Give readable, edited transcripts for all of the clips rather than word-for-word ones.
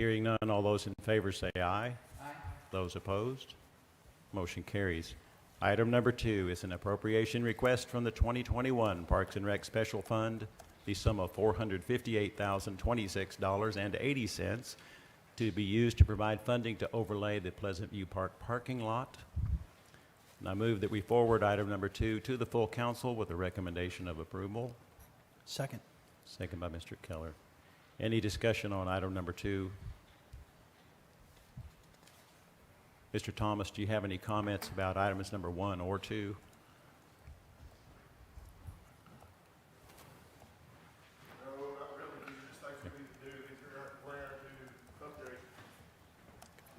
Hearing none, all those in favor say aye. Aye. Those opposed? Motion carries. Item number 2 is an appropriation request from the 2021 Parks and Rec Special Fund, the sum of $458,026.80 to be used to provide funding to overlay the Pleasant View Park parking lot. And I move that we forward item number 2 to the full council with a recommendation of approval. Second. Second by Mr. Keller. Any discussion on item number 2? Mr. Thomas, do you have any comments about items number 1 or 2? No, not really. These are just things we need to do. These are required to update.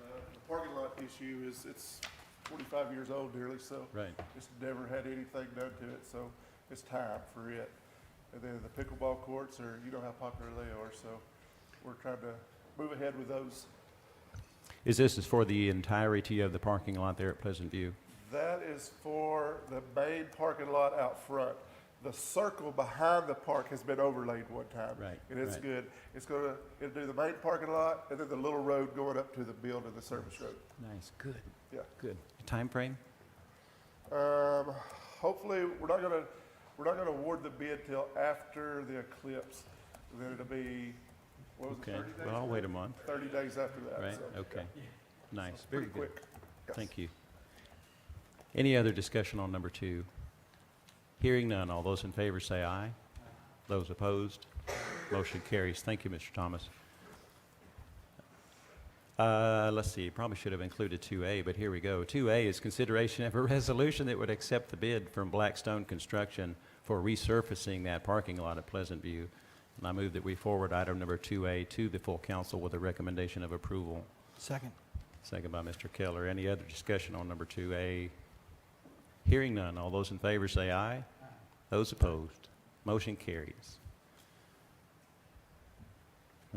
The parking lot issue it's 45 years old nearly, so Right. it's never had anything done to it, so it's time for it. And then the pickleball courts are, you know how popular they are, so we're trying to move ahead with those. This is for the entirety of the parking lot there at Pleasant View? That is for the main parking lot out front. The circle behind the park has been overlaid one time. Right, And it's right. good. It'll do the main parking lot and then the little road going up to the building, the service road. Nice, good, Yeah. good. Time frame? Hopefully, we're not gonna award the bid till after the eclipse. Then it'll be, what was it, Okay, 30 days? well, I'll wait a month, 30 days after that. right? so, Okay, yeah. nice, So very pretty good. quick. Yes. Thank you. Any other discussion on number 2? Hearing none, all those in favor say aye. Those opposed? Motion carries. Thank you, Mr. Thomas. Let's see, probably should have included 2A, but here we go. 2A is consideration of a resolution that would accept the bid from Blackstone Construction for resurfacing that parking lot at Pleasant View. And I move that we forward item number 2A to the full council with a recommendation of approval. Second. Second by Mr. Keller. Any other discussion on number 2A? Hearing none, all those in favor say aye. Aye. Those opposed? Motion carries.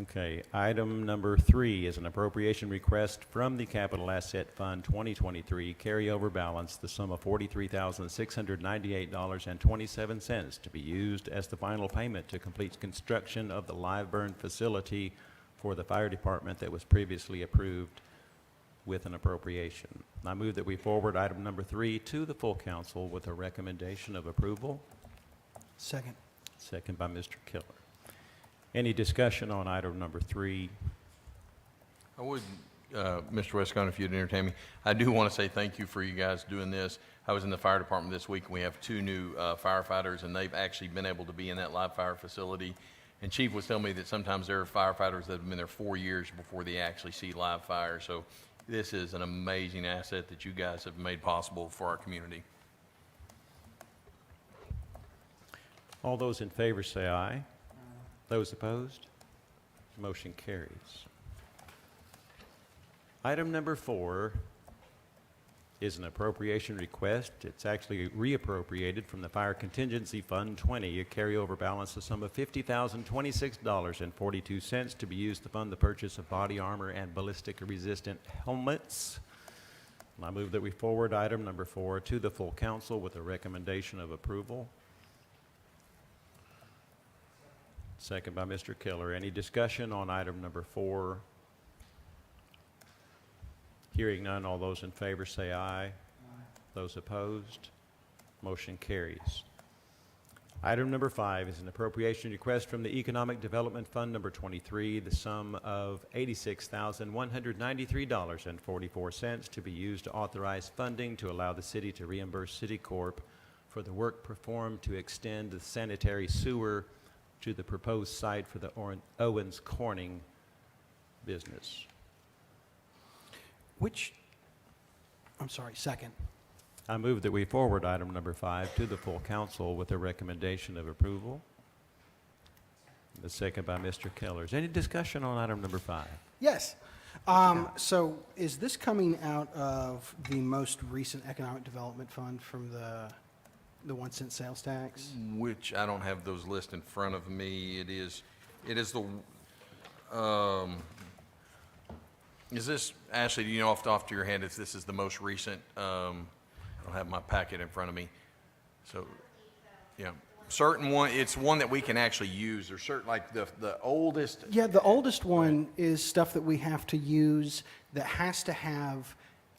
Okay, item number 3 is an appropriation request from the Capital Asset Fund 2023 carryover balance, the sum of $43,698.27 to be used as the final payment to complete construction of the live burn facility for the fire department that was previously approved with an appropriation. I move that we forward item number 3 to the full council with a recommendation of approval. Second. Second by Mr. Keller. Any discussion on item number 3? I would, Mr. Westcott, if you'd entertain me, I do want to say thank you for you guys doing this. I was in the fire department this week, and we have 2 new firefighters, and they've actually been able to be in that live fire facility. And Chief was telling me that sometimes there are firefighters that have been there 4 years before they actually see live fire. So this is an amazing asset that you guys have made possible for our community. All those in favor say aye. Those opposed? Motion carries. Item number 4 is an appropriation request. It's actually reappropriated from the Fire Contingency Fund 20, a carryover balance, the sum of $50,026.42 to be used to fund the purchase of body armor and ballistic-resistant helmets. And I move that we forward item number 4 to the full council with a recommendation of approval. Second by Mr. Keller. Any discussion on item number 4? Hearing none, all those in favor say aye. Aye. Those opposed? Motion carries. Item number 5 is an appropriation request from the Economic Development Fund number 23, the sum of $86,193.44 to be used to authorize funding to allow the city to reimburse Citicorp for the work performed to extend the sanitary sewer to the proposed site for the Owens Corning business. Second. I move that we forward item number 5 to the full council with a recommendation of approval. The second by Mr. Kellers. Any discussion on item number 5? Yes. So is this coming out of the most recent economic development fund from the 1 cent sales tax? Which I don't have those lists in front of me. It is the, is this, Ashley, do you know off the top of your head if this is the most recent? I don't have my packet in front of me. So, yeah. certain one, it's one that we can actually use. There's certain, like the oldest, Yeah, the oldest one is stuff that we have to use that has to have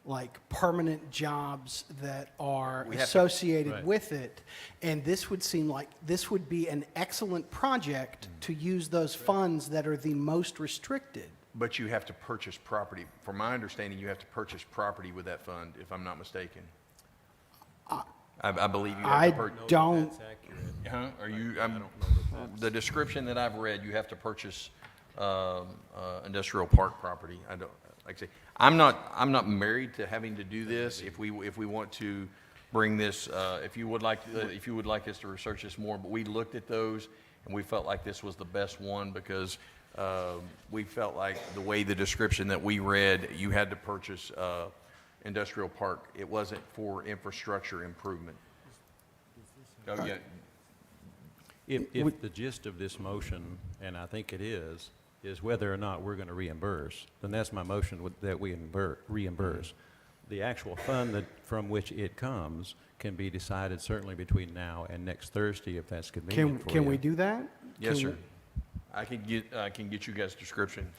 like permanent jobs that are We have to- associated Right. with it. And this would seem like this would be an excellent project to use those funds that are the most restricted. but you have to purchase property. From my understanding, you have to purchase property with that fund, if I'm not mistaken. I believe you have I to purchase. don't, That's accurate. Huh? Are you, the description that I've read, you have to purchase, industrial park property. I don't, like I say, I'm not married to having to do this. If we want to bring this, if you would like us to research this more, but we looked at those and we felt like this was the best one because, we felt like the way the description that we read, you had to purchase, industrial park. It wasn't for infrastructure improvement. Oh, yeah. If the gist of this motion, and I think it is whether or not we're going to reimburse, then that's my motion that we reimburse. The actual fund from which it comes can be decided certainly between now and next Thursday if that's convenient for you. can we do that? Yes, Can sir. we- I can get you guys descriptions.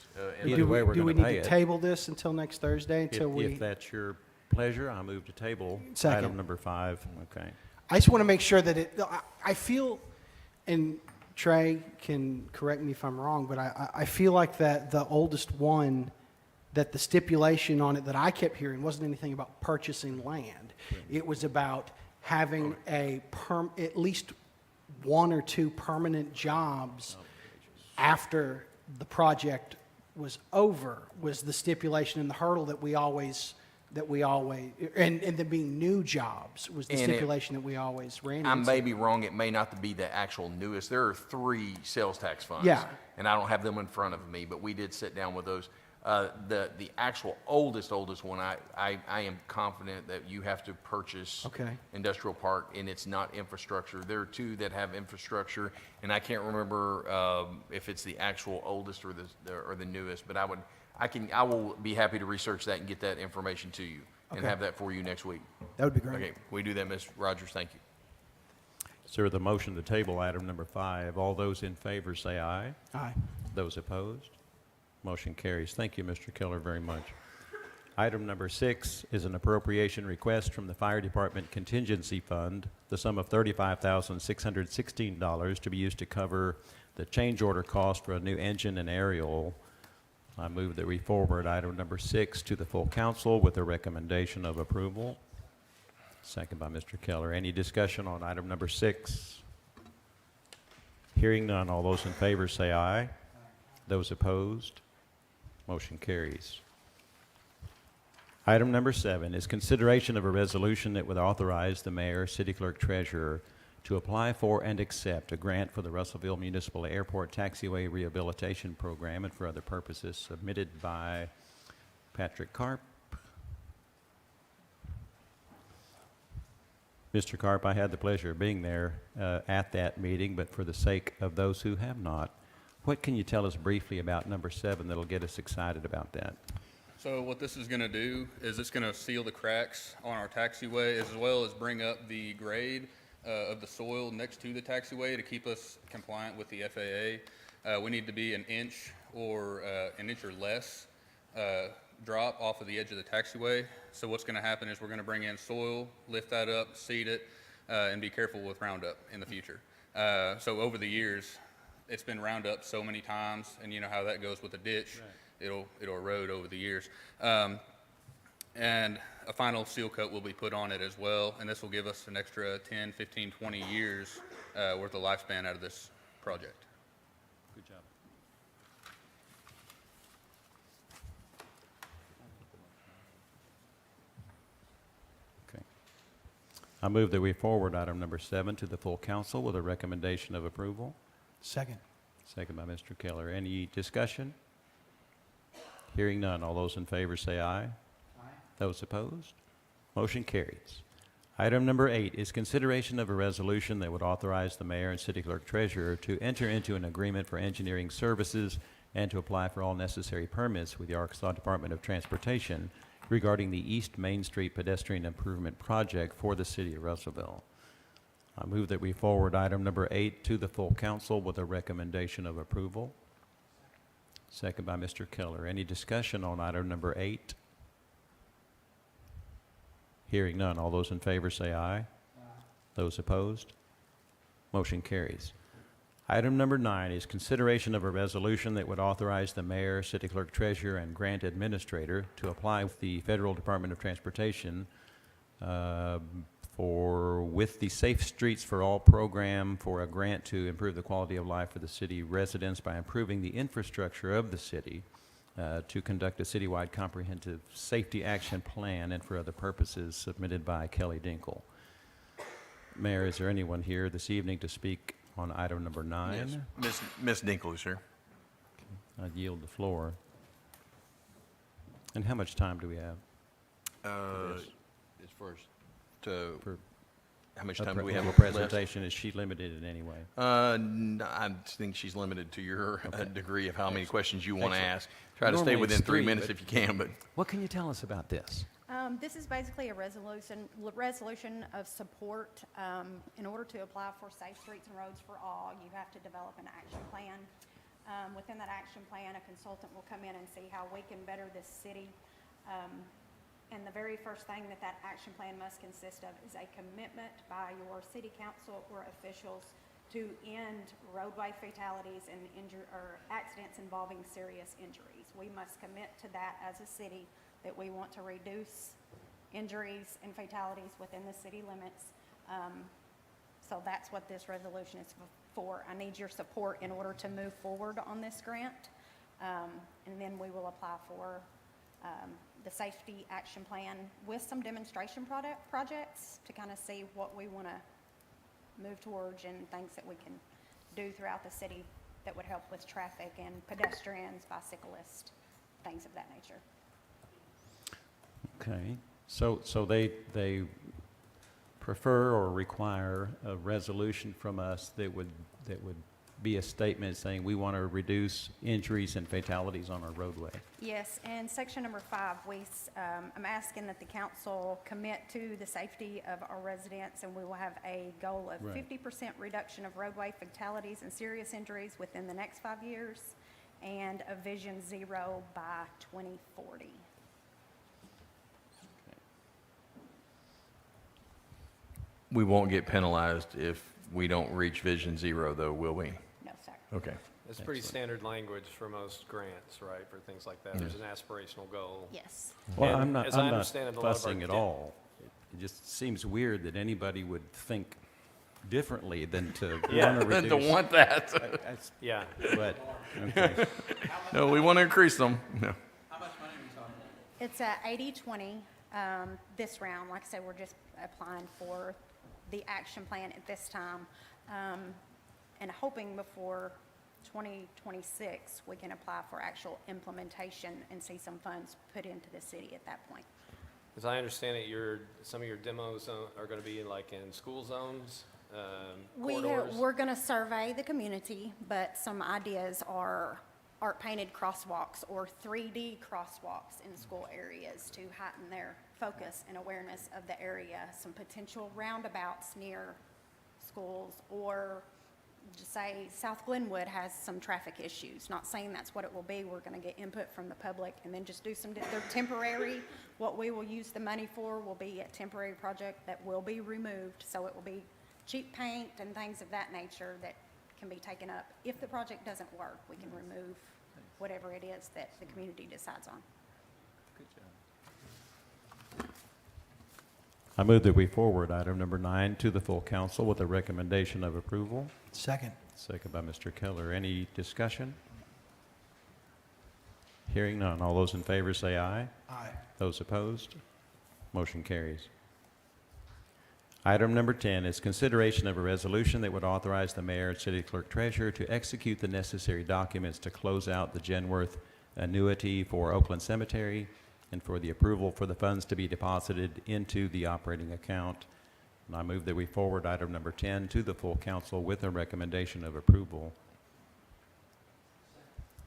Either Do way, we, we're do we gonna need pay to it. table this until next Thursday, until we? If that's your pleasure, I move to table Second. item number 5. Okay. I just want to make sure that I feel, and Trey can correct me if I'm wrong, but I feel like that the oldest one, that the stipulation on it that I kept hearing wasn't anything about purchasing land. It was about having at least one or two permanent jobs after the project was over, was the stipulation and the hurdle that we always, and there being new jobs was the And it- stipulation that we always ran I into. may be wrong, it may not be the actual newest. There are 3 sales tax funds. Yeah. And I don't have them in front of me, but we did sit down with those. The actual oldest one, I am confident that you have to purchase Okay. industrial park, and it's not infrastructure. There are 2 that have infrastructure, and I can't remember if it's the actual oldest or the newest, but I will be happy to research that and get that information to you and Okay. have that for you next week. That would be great. Okay, we do that, Ms. Rogers, thank you. Sir, the motion to table item number 5. All those in favor say aye. Aye. Those opposed? Motion carries. Thank you, Mr. Keller, very much. Item number 6 is an appropriation request from the Fire Department Contingency Fund, the sum of $35,616 to be used to cover the change order cost for a new engine and aerial. I move that we forward item number 6 to the full council with a recommendation of approval. Second by Mr. Keller. Any discussion on item number 6? Hearing none, all those in favor say aye. Those opposed? Motion carries. Item number 7 is consideration of a resolution that would authorize the mayor, city clerk, treasurer to apply for and accept a grant for the Russellville Municipal Airport Taxiway Rehabilitation Program and for other purposes, submitted by Patrick Karp. Mr. Karp, I had the pleasure of being there at that meeting, but for the sake of those who have not, what can you tell us briefly about number 7 that'll get us excited about that? So what this is going to do is it's going to seal the cracks on our taxiway as well as bring up the grade of the soil next to the taxiway to keep us compliant with the FAA. We need to be an inch or less drop off of the edge of the taxiway. So what's going to happen is we're going to bring in soil, lift that up, seed it, and be careful with Roundup in the future. So over the years, it's been Roundup so many times, and you know how that goes with a ditch. Right. It'll erode over the years. And a final seal coat will be put on it as well, and this will give us an extra 10, 15, 20 years worth of lifespan out of this project. Good job. Okay. I move that we forward item number 7 to the full council with a recommendation of approval. Second. Second by Mr. Keller. Any discussion? Hearing none. All those in favor say aye. Aye. Those opposed? Motion carries. Item number 8 is consideration of a resolution that would authorize the mayor and city clerk treasurer to enter into an agreement for engineering services and to apply for all necessary permits with the Arkansas Department of Transportation regarding the East Main Street pedestrian improvement project for the city of Russellville. I move that we forward item number 8 to the full council with a recommendation of approval. Second by Mr. Keller. Any discussion on item number 8? Hearing none. All those in favor say aye. Those opposed? Motion carries. Item number 9 is consideration of a resolution that would authorize the mayor, city clerk, treasurer, and grant administrator to apply with the Federal Department of Transportation with the Safe Streets for All program for a grant to improve the quality of life for the city residents by improving the infrastructure of the city to conduct a citywide comprehensive safety action plan and for other purposes, submitted by Kelly Dinkle. Mayor, is there anyone here this evening to speak on item number 9? Yes. Ms. Dinkle is here. I yield the floor. And how much time do we have? It's first to, For how much a time do we have? a left? presentation? Is she limited in any way? I think she's limited to your degree of how many questions you want to Excellent. ask. Try to stay Normally within it's 3 3, minutes but- if you can, but What can you tell us about this? This is basically a resolution of support. In order to apply for Safe Streets and Roads for All, you have to develop an action plan. Within that action plan, a consultant will come in and see how we can better this city. And the very first thing that that action plan must consist of is a commitment by your city council or officials to end roadway fatalities and accidents involving serious injuries. We must commit to that as a city, that we want to reduce injuries and fatalities within the city limits. So that's what this resolution is for. I need your support in order to move forward on this grant. And then we will apply for the safety action plan with some demonstration projects to kind of see what we want to move towards and things that we can do throughout the city that would help with traffic and pedestrians, bicyclists, things of that nature. Okay, so they prefer or require a resolution from us that would be a statement saying we want to reduce injuries and fatalities on our roadway. Yes, and section number 5, I'm asking that the council commit to the safety of our residents, and we will have a goal of Right. 50% reduction of roadway fatalities and serious injuries within the next 5 years, and a vision 0 by 2040. we won't get penalized if we don't reach Vision 0, though, will we? No, sir. Okay. It's pretty Excellent. standard language for most grants, right, for things like that. There's an aspirational goal. Yes. Well, And I'm not as I I'm not understand it, a lot of our fussing at di- all. It just seems weird that anybody would think differently than to Yeah. want to To reduce. want that. That's- Yeah. But, okay. No, we want to increase them. No. It's 80/20 this round. Like I said, we're just applying for the action plan at this time, and hoping before 2026, we can apply for actual implementation and see some funds put into the city at that point. As I understand it, some of your demos are going to be like in school zones, corridors. We're going to survey the community, but some ideas are art painted crosswalks or 3D crosswalks in school areas to heighten their focus and awareness of the area. Some potential roundabouts near schools, or just say South Glenwood has some traffic issues. Not saying that's what it will be. We're going to get input from the public and then just do they're temporary. What we will use the money for will be a temporary project that will be removed. So it will be cheap paint and things of that nature that can be taken up. If the project doesn't work, we can remove whatever it is that the community decides on. I move that we forward item number 9 to the full council with a recommendation of approval. Second. Second by Mr. Keller. Any discussion? Hearing none. All those in favor say aye. Aye. Those opposed? Motion carries. Item number 10 is consideration of a resolution that would authorize the mayor and city clerk treasurer to execute the necessary documents to close out the Genworth annuity for Oakland Cemetery and for the approval for the funds to be deposited into the operating account. And I move that we forward item number 10 to the full council with a recommendation of approval.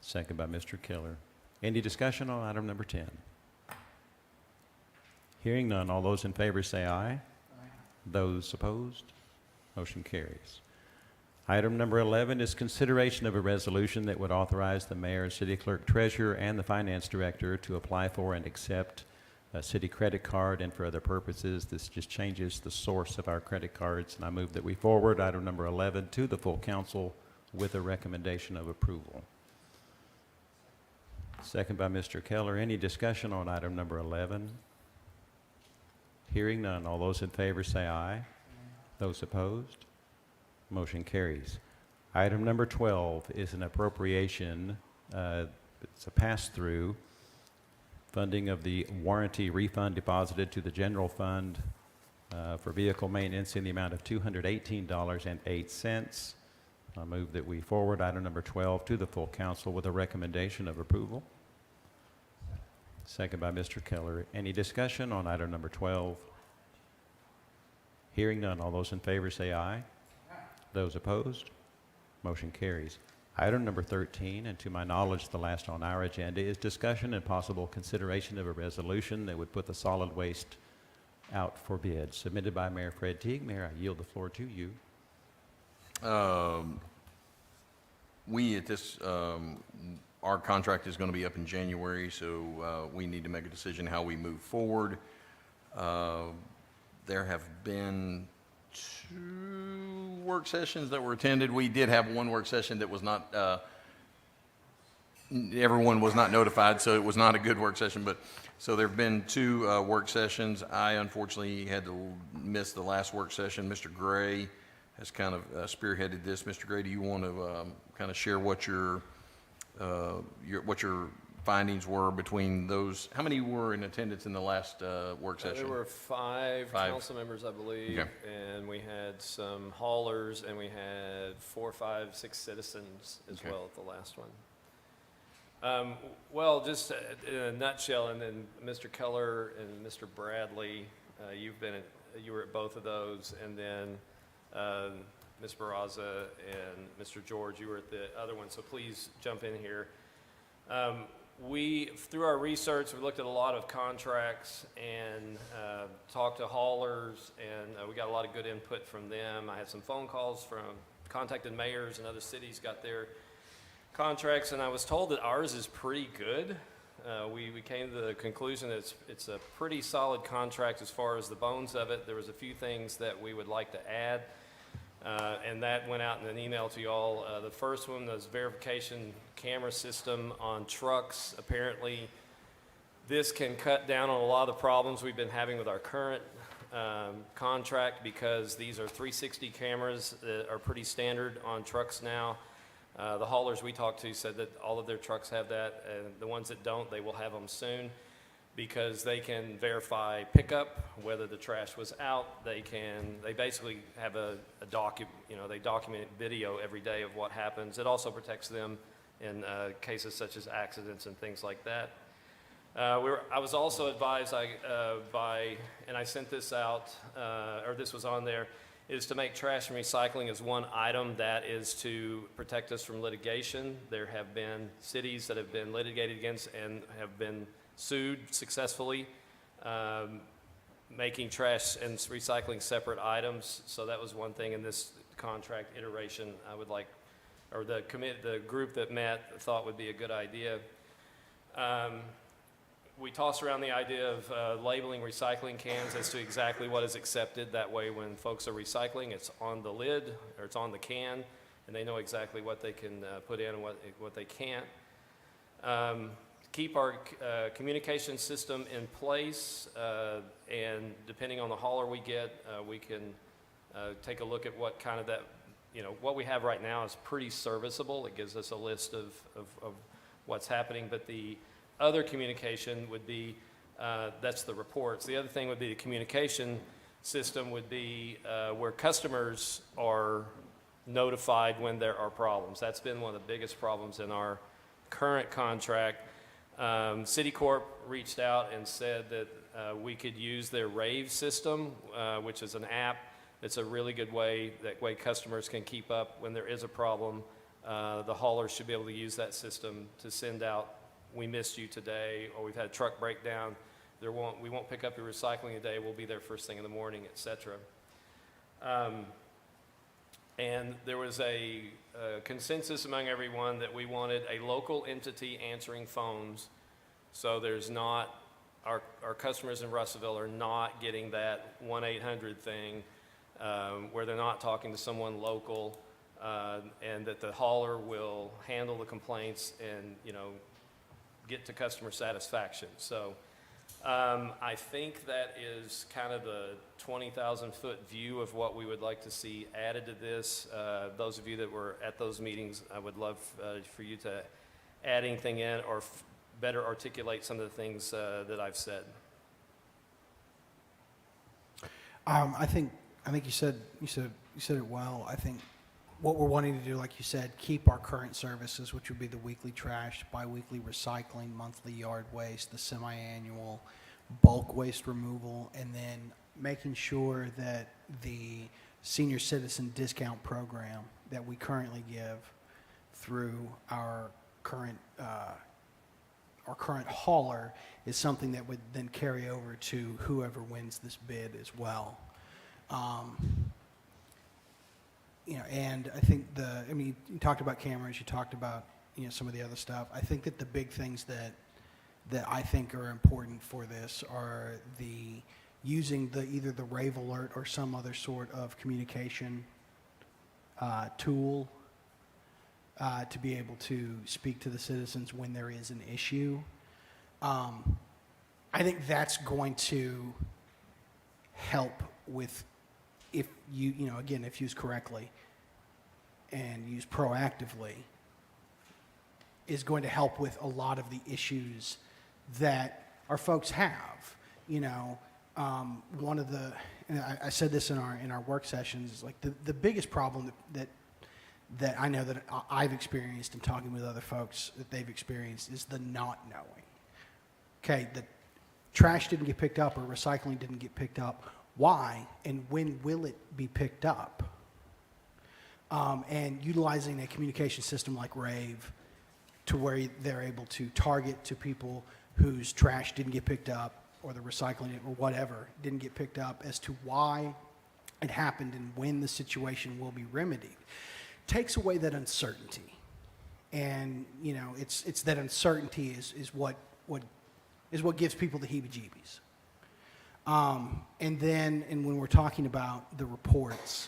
Second by Mr. Keller. Any discussion on item number 10? Hearing none, all those in favor say aye. Those opposed? Motion carries. Item number 11 is consideration of a resolution that would authorize the mayor, city clerk, treasurer, and the finance director to apply for and accept a city credit card and for other purposes. This just changes the source of our credit cards, and I move that we forward item number 11 to the full council with a recommendation of approval. Second by Mr. Keller. Any discussion on item number 11? Hearing none. All those in favor say aye. Those opposed? Motion carries. Item number 12 is an appropriation. It's a pass-through funding of the warranty refund deposited to the general fund for vehicle maintenance in the amount of $218.08. I move that we forward item number 12 to the full council with a recommendation of approval. Second by Mr. Keller. Any discussion on item number 12? Hearing none. All those in favor say aye. Those opposed? Motion carries. Item number 13, and to my knowledge the last on our agenda, is discussion and possible consideration of a resolution that would put the solid waste out for bid, submitted by Mayor Fred Teague. Mayor, I yield the floor to you. We at this, our contract is going to be up in January, so we need to make a decision how we move forward. There have been 2 work sessions that were attended. We did have one work session that was not, everyone was not notified, so it was not a good work session. But so there have been 2 work sessions. I unfortunately had to miss the last work session. Mr. Gray has kind of spearheaded this. Mr. Gray, do you want to kind of share what your findings were between those? How many were in attendance in the last work session? There were 5 council members, I believe, Okay. and we had some haulers, and we had 4, 5, 6 citizens as Okay. well at the last one. Well, just in a nutshell, and then Mr. Keller and Mr. Bradley, you were at both of those, and then Ms. Barraza and Mr. George, you were at the other one, so please jump in here. Through our research, we looked at a lot of contracts and talked to haulers, and we got a lot of good input from them. I had some phone calls contacted mayors and other cities, got their contracts, and I was told that ours is pretty good. We came to the conclusion that it's a pretty solid contract as far as the bones of it. There was a few things that we would like to add, and that went out in an email to you all. The first one was verification camera system on trucks. Apparently, this can cut down on a lot of the problems we've been having with our current contract, because these are 360 cameras that are pretty standard on trucks now. The haulers we talked to said that all of their trucks have that, and the ones that don't, they will have them soon, because they can verify pickup, whether the trash was out. They basically have they document video every day of what happens. It also protects them in cases such as accidents and things like that. I was also advised and I sent this out, or this was on there, is to make trash and recycling as one item that is to protect us from litigation. There have been cities that have been litigated against and have been sued successfully, making trash and recycling separate items. So that was one thing in this contract iteration I would like, or the group that met thought would be a good idea. We tossed around the idea of labeling recycling cans as to exactly what is accepted. That way when folks are recycling, it's on the lid or it's on the can, and they know exactly what they can put in and what they can't. Keep our communication system in place, and depending on the hauler we get, we can take a look at what kind of that, what we have right now is pretty serviceable. It gives us a list of what's happening, but the other communication would be, that's the reports. The other thing would be the communication system would be where customers are notified when there are problems. That's been one of the biggest problems in our current contract. Citicorp reached out and said that we could use their Rave system, which is an app. It's a really good way, that way customers can keep up when there is a problem. The haulers should be able to use that system to send out, "We missed you today," or "We've had a truck breakdown. We won't pick up your recycling today. We'll be there first thing in the morning," etc. And there was a consensus among everyone that we wanted a local entity answering phones, so there's not, our customers in Russellville are not getting that 1-800 thing where they're not talking to someone local, and that the hauler will handle the complaints and, you know, get to customer satisfaction. So I think that is kind of the 20,000-foot view of what we would like to see added to this. Those of you that were at those meetings, I would love for you to add anything in or better articulate some of the things that I've said. I think you said it well. I think what we're wanting to do, like you said, keep our current services, which would be the weekly trash, bi-weekly recycling, monthly yard waste, the semi-annual bulk waste removal, and then making sure that the senior citizen discount program that we currently give through our current hauler is something that would then carry over to whoever wins this bid as well. You know, and I think you talked about cameras, you talked about, you know, some of the other stuff. I think that the big things that I think are important for this are using either the rave alert or some other sort of communication tool to be able to speak to the citizens when there is an issue. I think that's going to help with, if if used correctly and used proactively, is going to help with a lot of the issues that our folks have. You know, one of the, and I said this in our work sessions, is like the biggest problem that I know that I've experienced in talking with other folks that they've experienced is the not knowing. Okay, the trash didn't get picked up or recycling didn't get picked up. Why and when will it be picked up? And utilizing a communication system like Rave to where they're able to target to people whose trash didn't get picked up or the recycling or whatever didn't get picked up as to why it happened and when the situation will be remedied. Takes away that uncertainty. And, you know, it's that uncertainty is what gives people the heebie-jeebies. And when we're talking about the reports,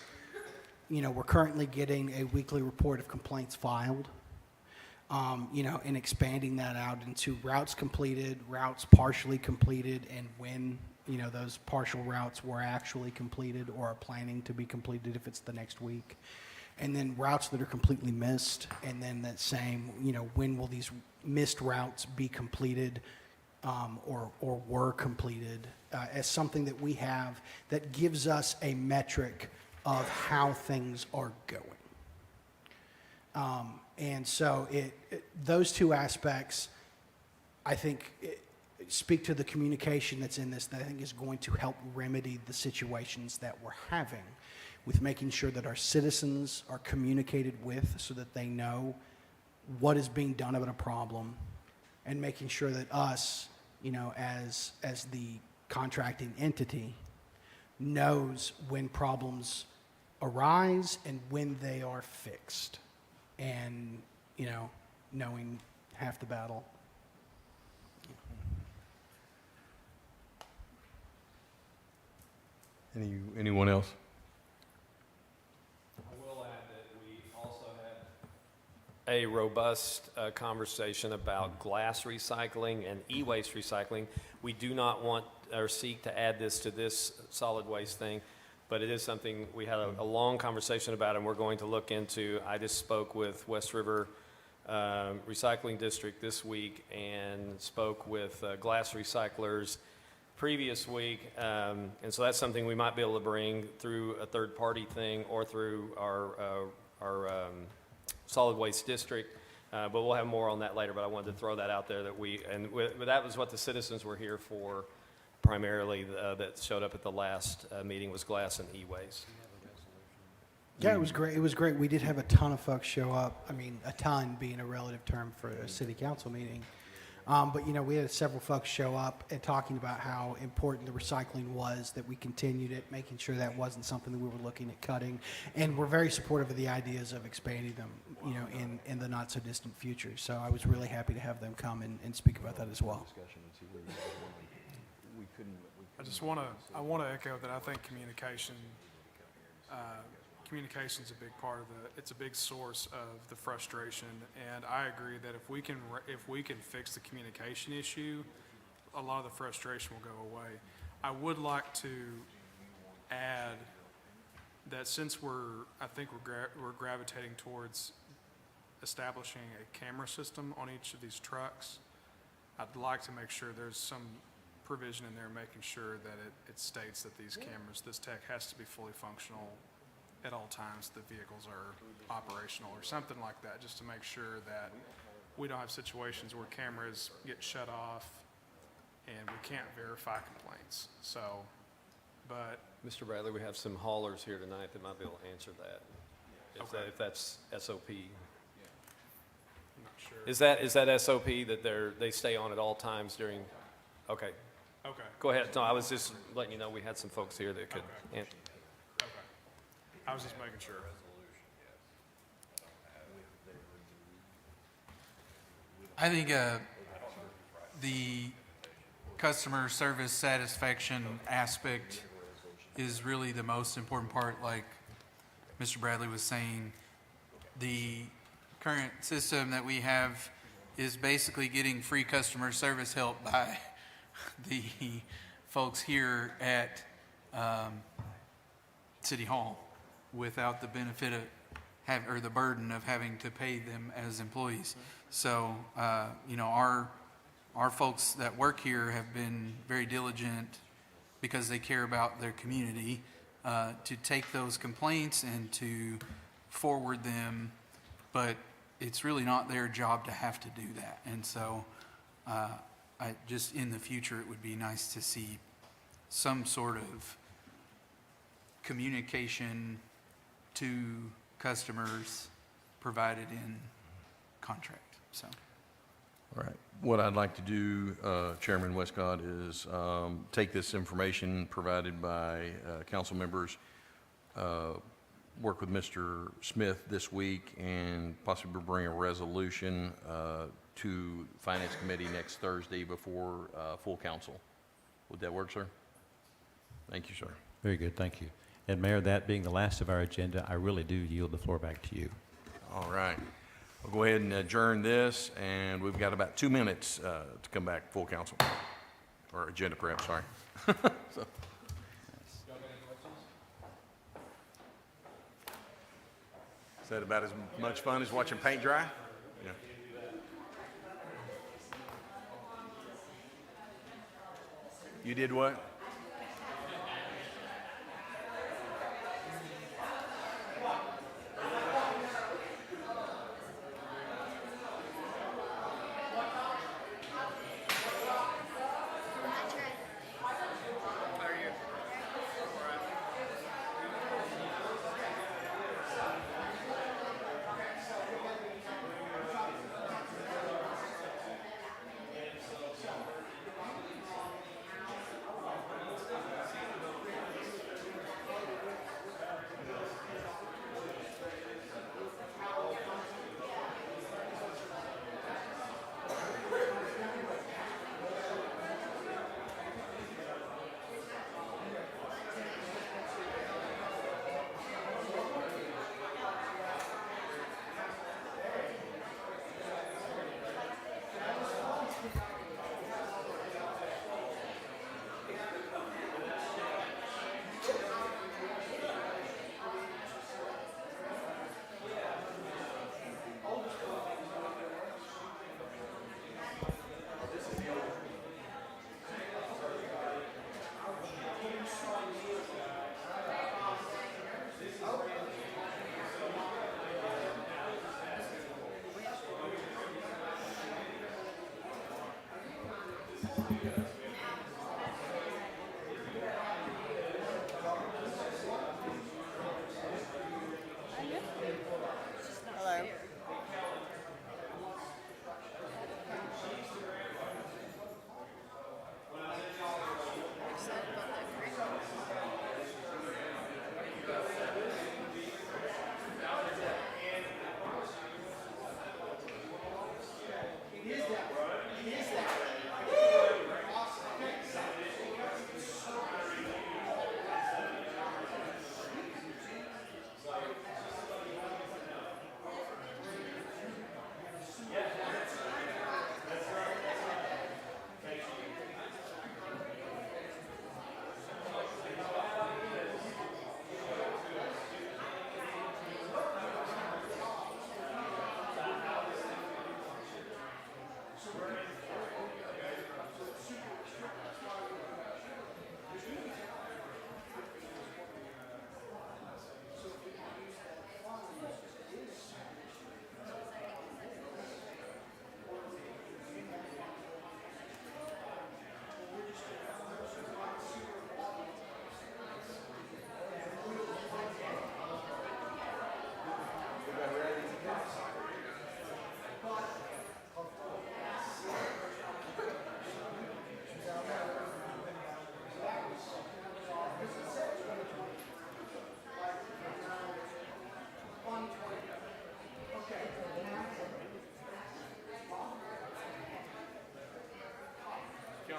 you know, we're currently getting a weekly report of complaints filed, you know, and expanding that out into routes completed, routes partially completed, and when, you know, those partial routes were actually completed or are planning to be completed if it's the next week. And then routes that are completely missed, and then that same, you know, when will these missed routes be completed or were completed as something that we have that gives us a metric of how things are going. And so those two aspects, I think, speak to the communication that's in this that I think is going to help remedy the situations that we're having with making sure that our citizens are communicated with so that they know what is being done about a problem, and making sure that us, you know, as the contracting entity, knows when problems arise and when they are fixed. And, you know, knowing half the battle. Anyone else? I will add that we also had a robust conversation about glass recycling and e-waste recycling. We do not want or seek to add this to this solid waste thing, but it is something we had a long conversation about, and we're going to look into. I just spoke with West River Recycling District this week and spoke with glass recyclers previous week, and so that's something we might be able to bring through a third-party thing or through our solid waste district, but we'll have more on that later. But I wanted to throw that out there but that was what the citizens were here for, primarily. That showed up at the last meeting was glass and e-waste. Yeah, it was great. It was great. We did have a ton of folks show up. I mean, a ton being a relative term for a city council meeting. But, you know, we had several folks show up and talking about how important the recycling was, that we continued it, making sure that wasn't something that we were looking at cutting. And we're very supportive of the ideas of expanding them, you know, in the not so distant future. So I was really happy to have them come and speak about that as well. I want to echo that I think communication's a big part of it's a big source of the frustration, and I agree that if we can fix the communication issue, a lot of the frustration will go away. I would like to add that since I think we're gravitating towards establishing a camera system on each of these trucks, I'd like to make sure there's some provision in there making sure that it states that these cameras, this tech has to be fully functional at all times the vehicles are operational, or something like that, just to make sure that we don't have situations where cameras get shut off and we can't verify complaints. So, but Mr. Bradley, we have some haulers here tonight that might be able to answer that. Okay. If that's SOP. I'm not sure. Is that SOP that they stay on at all times during, okay, Okay. go ahead. No, I was just letting you know we had some folks here that could answer. Okay. I was just making sure. I think the customer service satisfaction aspect is really the most important part. Like Mr. Bradley was saying, the current system that we have is basically getting free customer service help by the folks here at City Hall without the benefit of or the burden of having to pay them as employees. So, you know, our folks that work here have been very diligent because they care about their community to take those complaints and to forward them, but it's really not their job to have to do that. And so I just in the future, it would be nice to see some sort of communication to customers provided in contract. So. All right. What I'd like to do, Chairman Westcott, is take this information provided by council members, work with Mr. Smith this week, and possibly bring a resolution to Finance Committee next Thursday before full council. Would that work, sir? Thank you, sir. Very good, thank you. And Mayor, that being the last of our agenda, I really do yield the floor back to you. All right. We'll go ahead and adjourn this, and we've got about 2 minutes to come back full council, or agenda prep, sorry. So. Is that about as much fun as watching paint dry? Yeah. You did what?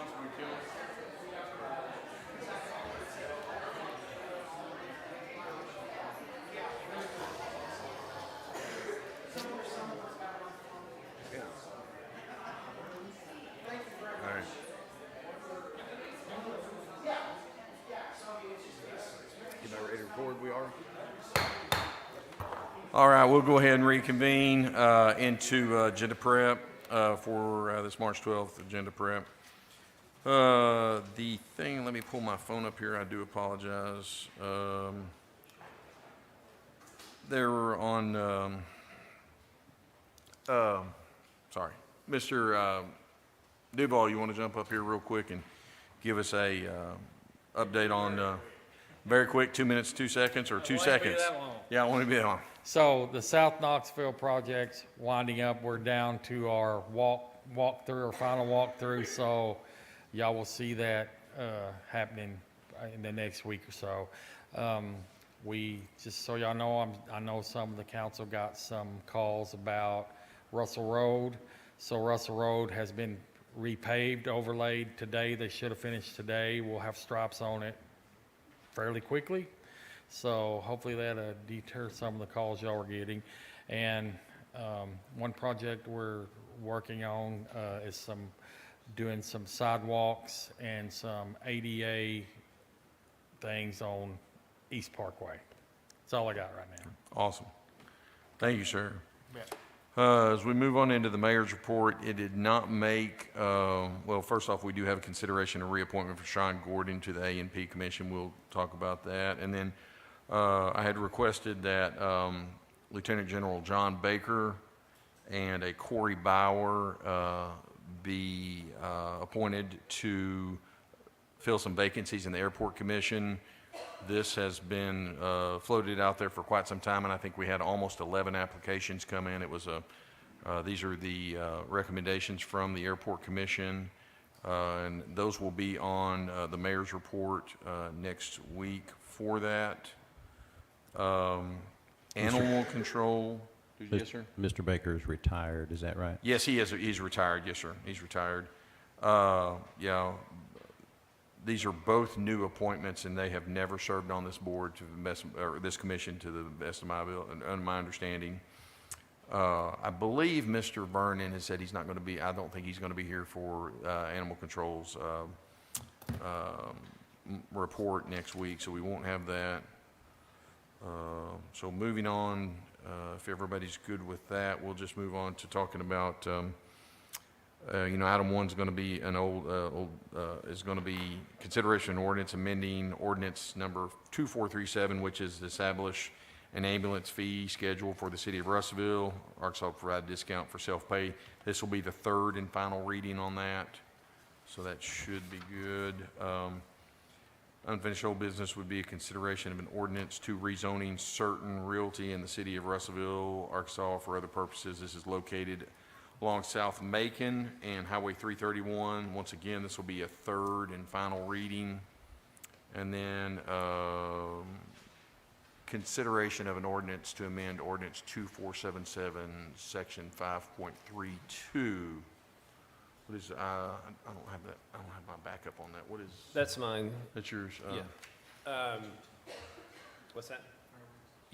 Councilman Kill? All right. You about ready to record? We are. All right, we'll go ahead and reconvene into agenda prep for this March 12th agenda prep. The thing, let me pull my phone up here. I do apologize. They were on, sorry. Mr. Duval, you want to jump up here real quick and give us a update on, very quick, 2 minutes, 2 seconds, or 2 seconds? Yeah, I want to be that long. So the South Knoxville project's winding up. We're down to our walkthrough, our final walkthrough. So y'all will see that happening in the next week or so. We, just so y'all know, I know some of the council got some calls about Russell Road. So Russell Road has been repaved, overlaid today. They should have finished today. We'll have stripes on it fairly quickly. So hopefully that'll deter some of the calls y'all are getting. And one project we're working on is doing some sidewalks and some ADA things on East Parkway. That's all I got right now. Awesome. Thank you, sir. As we move on into the mayor's report, it did not make, well, first off, we do have a consideration of reappointment for Sean Gordon to the A&P Commission. We'll talk about that. And then I had requested that Lieutenant General John Baker and a Corey Bauer be appointed to fill some vacancies in the Airport Commission. This has been floated out there for quite some time, and I think we had almost 11 applications come in. It was these are the recommendations from the Airport Commission, and those will be on the mayor's report next week for that. Animal control. Yes, sir. Mr. Baker is retired, is that right? Yes, he is. He's retired. Yes, sir. He's retired. Yeah. These are both new appointments, and they have never served on this board to the best, or this commission, to the best of my understanding. I believe Mr. Vernon has said he's not going to be. I don't think he's going to be here for animal control's report next week, so we won't have that. So moving on, if everybody's good with that, we'll just move on to talking about. Item 1 is going to be is going to be consideration and ordinance amending ordinance number 2437, which is to establish an ambulance fee schedule for the city of Russellville. Arkansas will provide a discount for self-pay. This will be the third and final reading on that, so that should be good. Unfinished old business would be a consideration of an ordinance to rezoning certain realty in the city of Russellville, Arkansas for other purposes. This is located along South Macon and Highway 331. Once again, this will be a third and final reading. And then consideration of an ordinance to amend ordinance 2477, section 5.32. What is, I don't have that, I don't have my backup on that. What is? That's mine. That's yours? Yeah. What's that?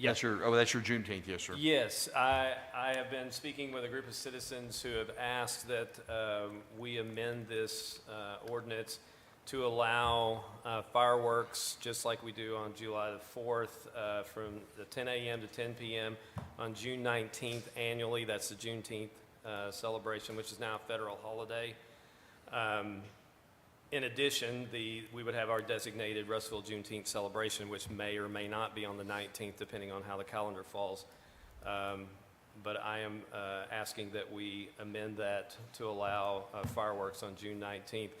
That's your, oh, that's your Juneteenth, yes, sir. Yes, I have been speaking with a group of citizens who have asked that we amend this ordinance to allow fireworks, just like we do on July the 4th, from the 10 a.m. to 10 p.m. on June 19th annually. That's the Juneteenth celebration, which is now a federal holiday. In addition, we would have our designated Russellville Juneteenth celebration, which may or may not be on the 19th, depending on how the calendar falls. But I am asking that we amend that to allow fireworks on June 19th.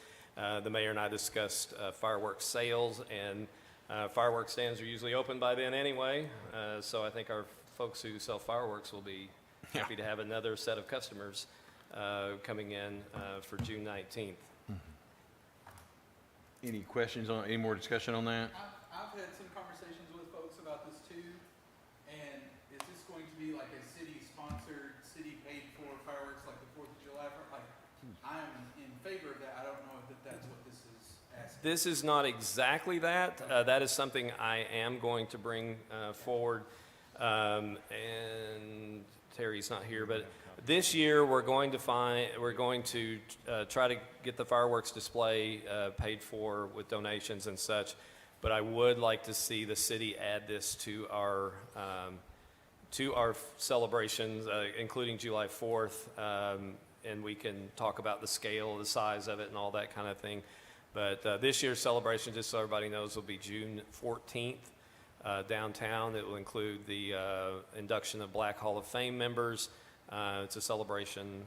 The mayor and I discussed fireworks sales, and fireworks stands are usually open by then anyway. So I think our folks who sell fireworks will be happy to have another set of customers coming in for June 19th. Any questions on, any more discussion on that? I've had some conversations with folks about this too, and is this going to be like a city-sponsored, city-paid-for fireworks like the 4th of July? Like, I'm in favor of that. I don't know if that's this is not exactly that. That is something I am going to bring forward. And Terry's not here, but this year we're going to try to get the fireworks display paid for with donations and such. But I would like to see the city add this to our celebrations, including July 4th, and we can talk about the scale, the size of it, and all that kind of thing. But this year's celebration, just so everybody knows, will be June 14th downtown. It will include the induction of Black Hall of Fame members. It's a celebration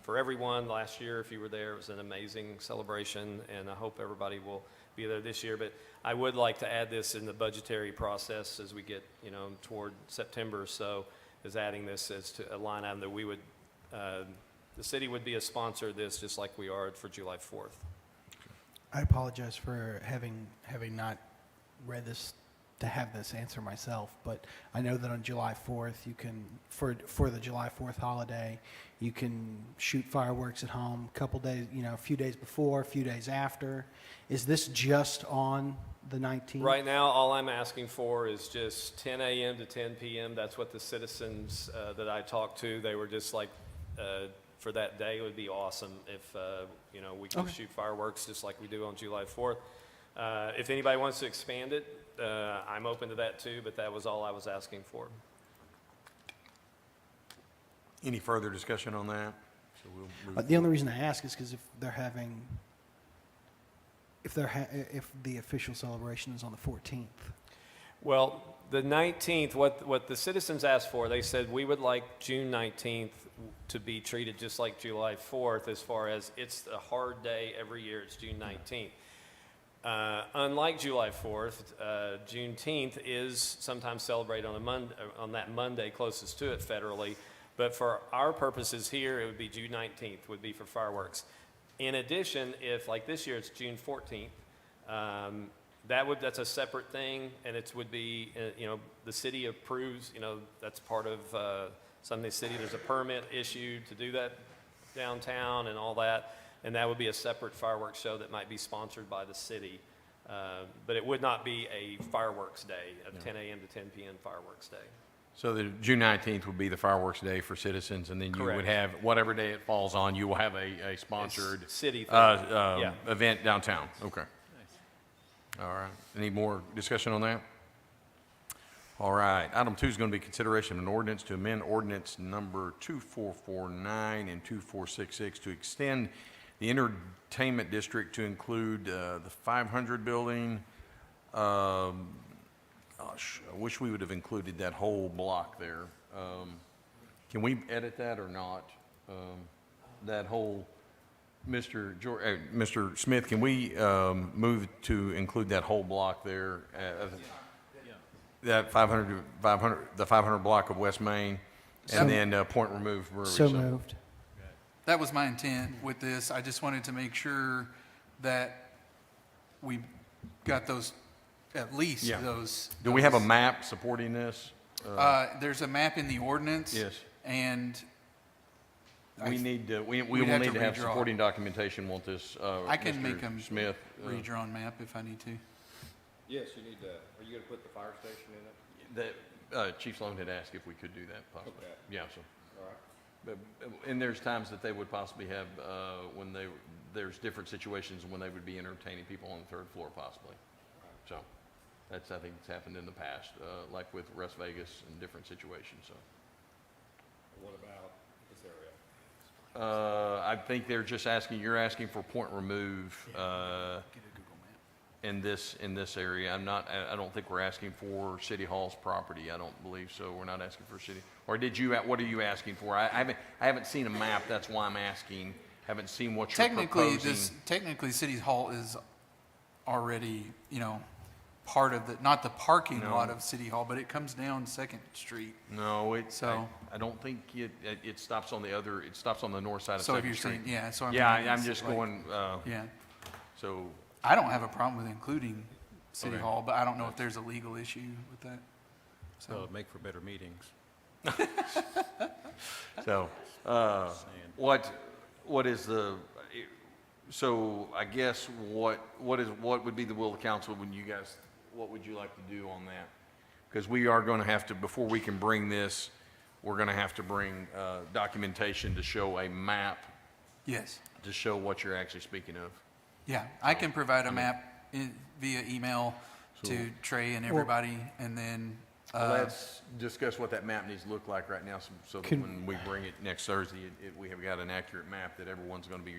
for everyone. Last year, if you were there, it was an amazing celebration, and I hope everybody will be there this year. But I would like to add this in the budgetary process as we get, toward September or so, is adding this as to a line item that we would, the city would be a sponsor of this, just like we are for July 4th. I apologize for having not read this to have this answer myself, but I know that on July 4th you can, for the July 4th holiday, you can shoot fireworks at home a couple days, a few days before, a few days after. Is this just on the 19th? Right now, all I'm asking for is just 10 a.m. to 10 p.m. That's what the citizens that I talked to, they were just like, for that day, it would be awesome if, we could shoot fireworks just like we do on July 4th. If anybody wants to expand it, I'm open to that too, but that was all I was asking for. Any further discussion on that? So we'll move The only reason I ask is because if the official celebration is on the 14th. Well, the 19th, what the citizens asked for, they said we would like June 19th to be treated just like July 4th as far as it's a hard day every year, it's June 19th. Unlike July 4th, Juneteenth is sometimes celebrated on that Monday closest to it federally, but for our purposes here, it would be June 19th would be for fireworks. In addition, if like this year it's June 14th, that's a separate thing, and it would be, the city approves, that's part of something the city, there's a permit issued to do that downtown and all that, and that would be a separate fireworks show that might be sponsored by the city. But it would not be a fireworks day of 10 a.m. to 10 p.m. fireworks day. So the June 19th would be the fireworks day for citizens, and then you would Correct. have, whatever day it falls on, you will have a sponsored City thing. event downtown. Okay. All right. Any more discussion on that? All right. Item 2 is going to be consideration of an ordinance to amend ordinance number 2449 and 2466 to extend the entertainment district to include the 500 building. Gosh, I wish we would have included that whole block there. Can we edit that or not? That whole, Mr. Smith, can we move to include that whole block there? That 500 block of West Main, and then Point Remove Brewery. So moved. That was my intent with this. I just wanted to make sure that we got those, at least Yeah. those. Do we have a map supporting this? There's a map in the ordinance. Yes. And We need to, we we'd will have need to to have redraw. supporting documentation, want this, I can Mr. make a Smith. redrawn map if I need to. Yes, you need to, are you gonna put the fire station in it? Chief Sloan had asked if we could do that possibly. Okay. Yeah, so. All right. But, and there's times that they would possibly have, when there's different situations when they would be entertaining people on the third floor possibly. So, that's, I think it's happened in the past, like with West Vegas and different situations, so. What about this area? I think they're just asking, you're asking for point remove, Get a Google map. in this area. I don't think we're asking for City Hall's property. I don't believe so. We're not asking for city. Or what are you asking for? I haven't seen a map. That's why I'm asking. Haven't seen what you're proposing. Technically, City Hall is already, part of not the parking No. lot of City Hall, but it comes down Second Street. No, So- I don't think it stops on the north side of So if Second you're Street. saying, yeah, so I'm. Yeah, thinking I'm it's just like- going, Yeah, so, I don't have a problem with including City Okay. Hall, but I don't know if there's a legal issue with that. So it'd make for better meetings. so, what is the, So I guess what would be the will of the council when you guys, what would you like to do on that? Because we are going to have to, before we can bring this, we're going to have to bring documentation to show a map, Yes. to show what you're actually speaking of. Yeah, I can provide a map via email to Trey and everybody, and then, Let's discuss what that map needs to look like right now, so that Could- when we bring it next Thursday, we have got an accurate map that everyone's going to be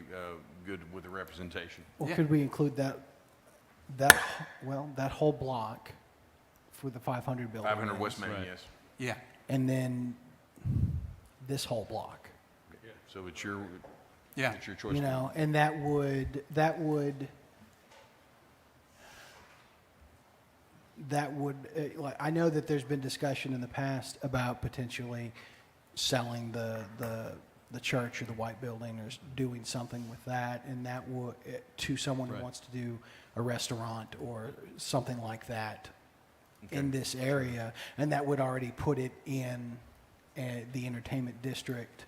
good with the representation. Or Yeah. could we include that whole block for the 500 building? 500 West is, Main, Right. yes. yeah, and then this whole block. So it's your choice. You know, and that would like, I know that there's been discussion in the past about potentially selling the church or the white building or doing something with that, and that would to someone who Right. wants to do a restaurant or something like that in this area, and that would already put it in the entertainment district.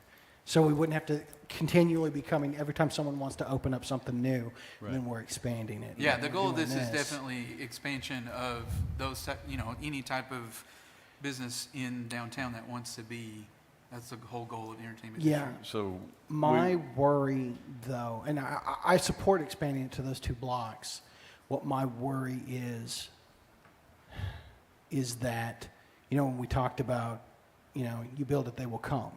So we wouldn't have to continually be coming every time someone wants to open up something new, Right. then we're expanding it. yeah, Like the we're goal of doing this is definitely expansion of those, any type of business in downtown that wants to be, that's the whole goal of the entertainment Yeah. district. So My worry, though, and I support expanding it to those 2 blocks. What my worry is that, when we talked about, you build it, they will come,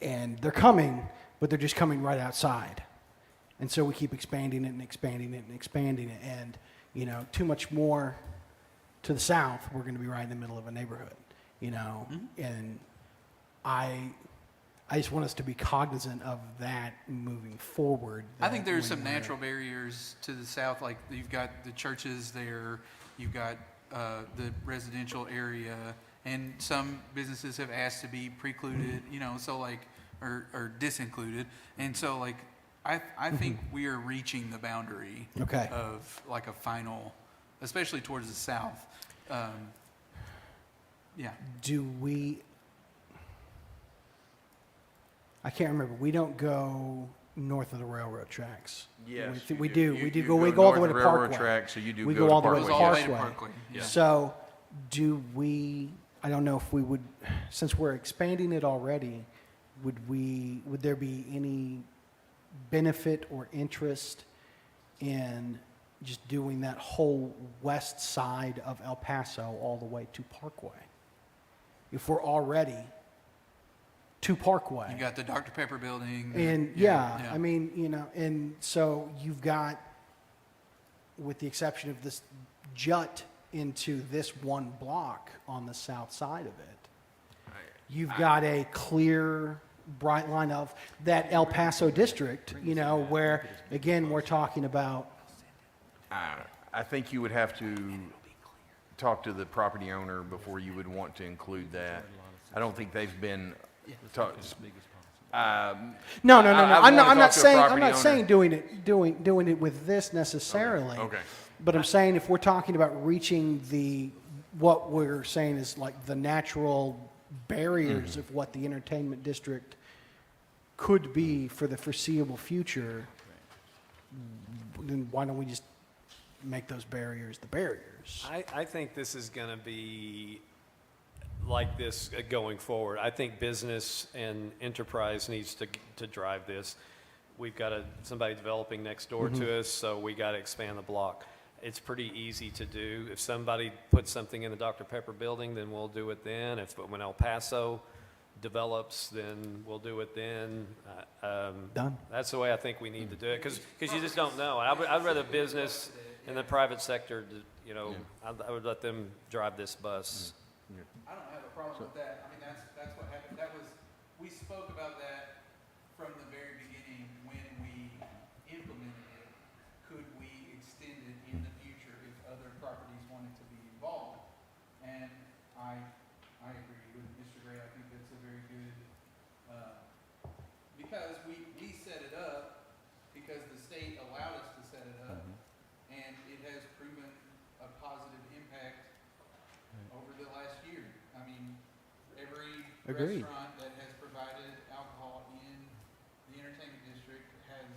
and they're coming, but they're just coming right outside. And so we keep expanding it and expanding it and expanding it. And, too much more to the south, we're going to be right in the middle of a neighborhood, and I just want us to be cognizant of that moving forward. I think that there's when some we're- natural barriers to the south, like you've got the churches there, you've got the residential area, and some businesses have asked to be precluded, so like, or disincluded. And so like, I think we are reaching the boundary Okay. of like a final, especially towards the south. Yeah, Do we, I can't remember, we don't go north of the railroad tracks. yes, We you do, You- we do you go, we go all the way north to of railroad Parkway. track, so you do We go go to all the way goes to all the way to Parkway. Parkway. Yeah. So, I don't know if we would, since we're expanding it already, would there be any benefit or interest in just doing that whole west side of El Paso all the way to Parkway? If we're already to Parkway. You got the Dr. Pepper building. And yeah, I mean, and so you've got, with the exception of this jut into this one block on the south side of it, you've got a clear, bright line of that El Paso district, where, again, we're talking about. I think you would have to talk to the property owner before you would want to include that. I don't think they've been talked. No. I I'm wanna not talk to a saying, I'm property not owner. saying doing it with this necessarily. Okay. But I'm saying if we're talking about reaching what we're saying is like the natural barriers of what the entertainment district could be for the foreseeable future, then why don't we just make those barriers the barriers? I think this is going to be like this going forward. I think business and enterprise needs to drive this. We've got somebody developing next door to us, so we got to expand the block. It's pretty easy to do. If somebody puts something in the Dr. Pepper building, then we'll do it then. When El Paso develops, then we'll do it then. Done. That's the way I think we need to do it, because you just don't know. I'd rather business and the private sector, I would let them drive this bus. I don't have a problem with that. I mean, that's what happened. We spoke about that from the very beginning when we implemented it. Could we extend it in the future if other properties wanted to be involved? And I agree with Mr. Gray. I think that's a very good, because we set it up because the state allowed us to set it up, and it has proven a positive impact over the last year. I mean, every Agreed. restaurant that has provided alcohol in the entertainment district has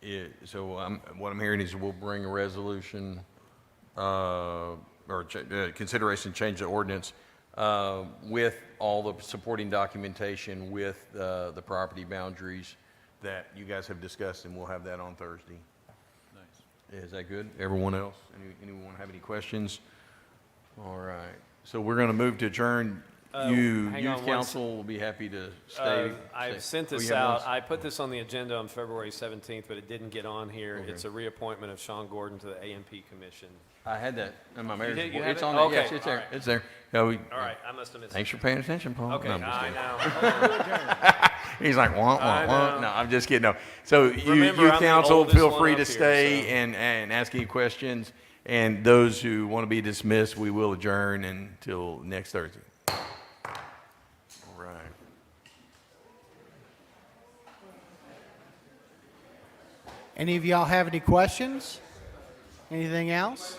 what I'm hearing is we'll bring a resolution, consideration to change the ordinance, with all the supporting documentation, with, the property boundaries that you guys have discussed, and we'll have that on Thursday. Nice. Is that good? Everyone else? Anyone have any questions? All right. So we're going to move to adjourn. hang on Youth one council will be happy to stay. I've sent Oh, this you have out. one? I put this on the agenda on February 17th, but it didn't get on here. Okay. It's a reappointment of Sean Gordon to the AMP Commission. I had that in my mayor's did? You report. have It's it? on there. Okay, Yes, it's all there. right. It's there. Yeah, All right, I must have missed Thanks it. for paying attention, Paul. Okay, No, I'm just I kidding. know. He's like, wah, I wah, wah. know. No, I'm just kidding. No. So Remember, youth I'm the council, oldest feel one free up to here, stay so. and ask any questions. And those who want to be dismissed, we will adjourn until next Thursday. All right. Any of y'all have any questions? Anything else?